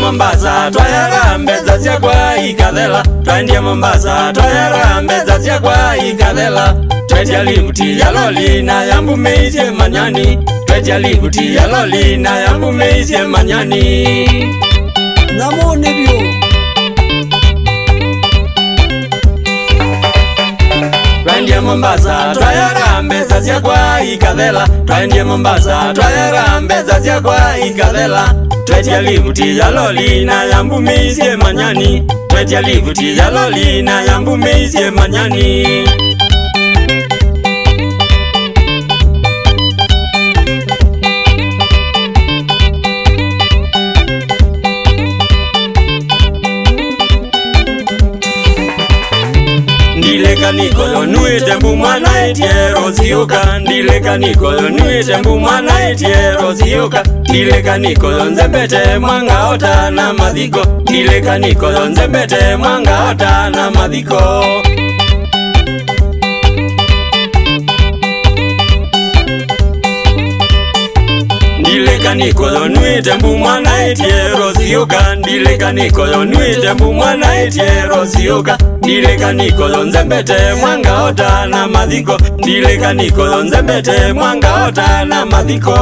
Mombasa twayara mbeza syakwa ikathela twendie Mombasa twayara mbeza syakwa ikathela twetia livuti ya loli na yambu meisye manyani twetia livuti ya loli na yambu meisye manyani namone bio twendie Mombasa twayara mbeza syakwa ikathela twendie Mombasa twayara mbeza syakwa ikathela twetia livuti ya loli na yambu meisye manyani twetia livuti ya loli na yambu meisye manyani Ndileka nikolo nuite mbu mwana etiero zioka Ndileka nikolo nuite mbu mwana etiero zioka Ndileka nikolo nzembete mwanga ota na madhiko Ndileka nikolo nzembete mwanga ota na madhiko Ndileka nikolo nuite mbu mwana etiero zioka Ndileka nikolo nuite mbu mwana etiero zioka Ndileka nikolo nzembete mwanga ota na madhiko Ndileka nikolo nzembete mwanga ota na madhiko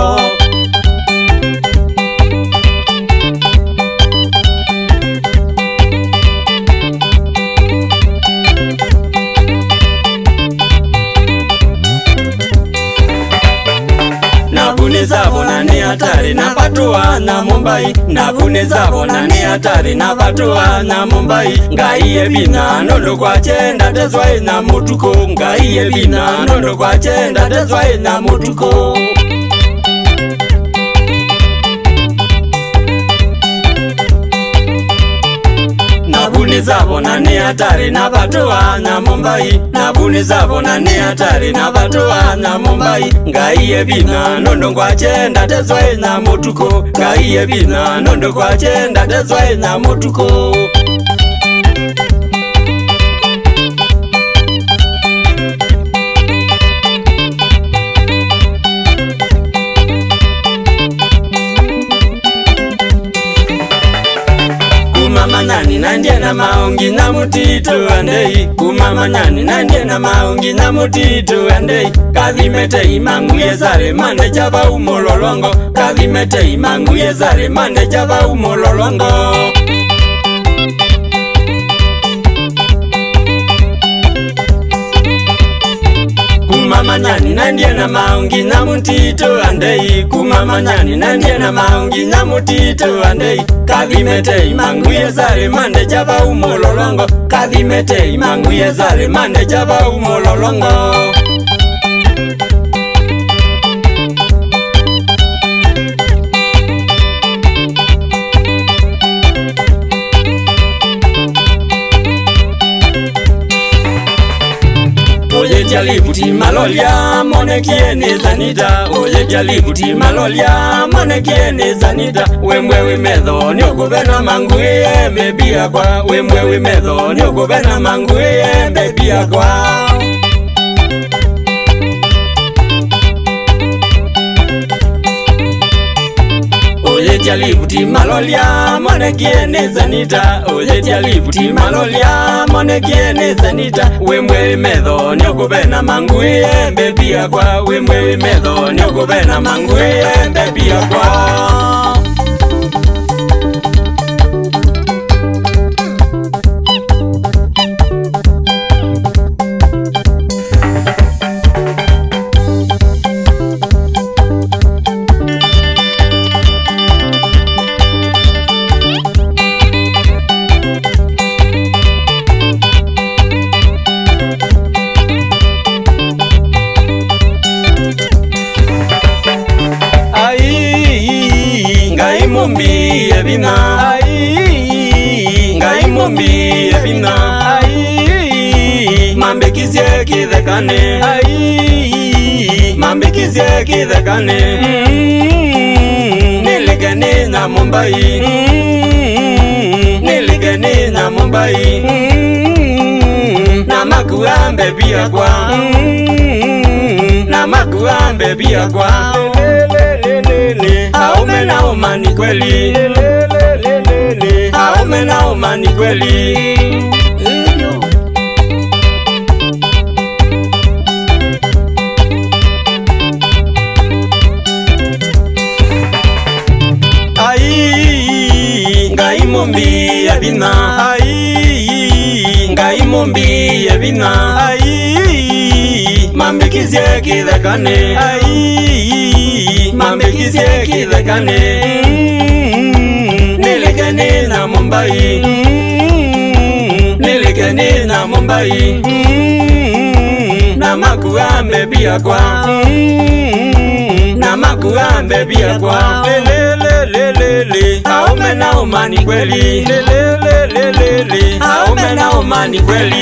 Nakunizabona ni hatari na patua na Mumbai Nakunizabona ni hatari na patua na Mumbai Ngaiye bina nondo kwa chenda tezwai na mutuko Ngaiye bina nondo kwa chenda tezwai na mutuko Nakunizabona ni hatari na patua na Mumbai Nakunizabona ni hatari na patua na Mumbai Ngaiye bina nondo kwa chenda tezwai na mutuko Ngaiye bina nondo kwa chenda tezwai na mutuko Kumamanyani nandie na maungi na mutitu andei Kumamanyani nandie na maungi na mutitu andei Kathimete imanguye zare mande java umololongo Kathimete imanguye zare mande java umololongo Kumamanyani nandie na maungi na mutitu andei Kumamanyani nandie na maungi na mutitu andei Kathimete imanguye zare mande java umololongo Kathimete imanguye zare mande java umololongo Oyetia livuti malolia mone kiene zanita Oyetia livuti malolia mone kiene zanita Wemwe wimedho nyokubena manguye bebia kwa Wemwe wimedho nyokubena manguye bebia kwa Oyetia livuti malolia mone kiene zanita Oyetia livuti malolia mone kiene zanita Wemwe wimedho nyokubena manguye bebia kwa Wemwe wimedho nyokubena manguye bebia kwa Mumbi ebina Ngai mumbi ebina Mambekizie kithekane Mambekizie kithekane Niligeni na Mumbai Niligeni na Mumbai Na makuambe pia kwa Na makuambe pia kwa Aume na umani kweli nauma ni kweli. Hivyo Ngai mombi ya bina, Ngai mombi ya bina, mambikizie kithekane, mambikizie kithekane, nilikane na Mumbai, nilikane na Mumbai, na makuambe bia kwa, na makuambe bia kwa, lelelelele, aume na umani kweli, lelelelele, aume na umani kweli.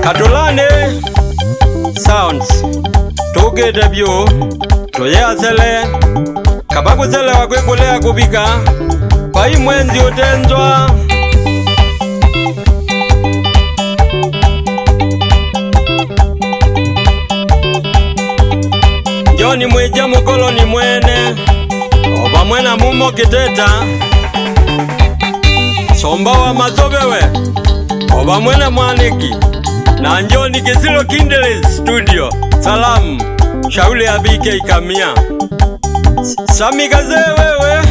Katulane sounds tugete byo toyasele kabagusele wakwekulea kubika pai mwenzi utenzwa Joni mweja mukoloni mwene oba mwena mumo kiteta somba wa mazobewe oba mwena mwaniki na njoni Kisilo Kindle Studio. Salamu Shauli ya BK Kamia Sami Kaze wewe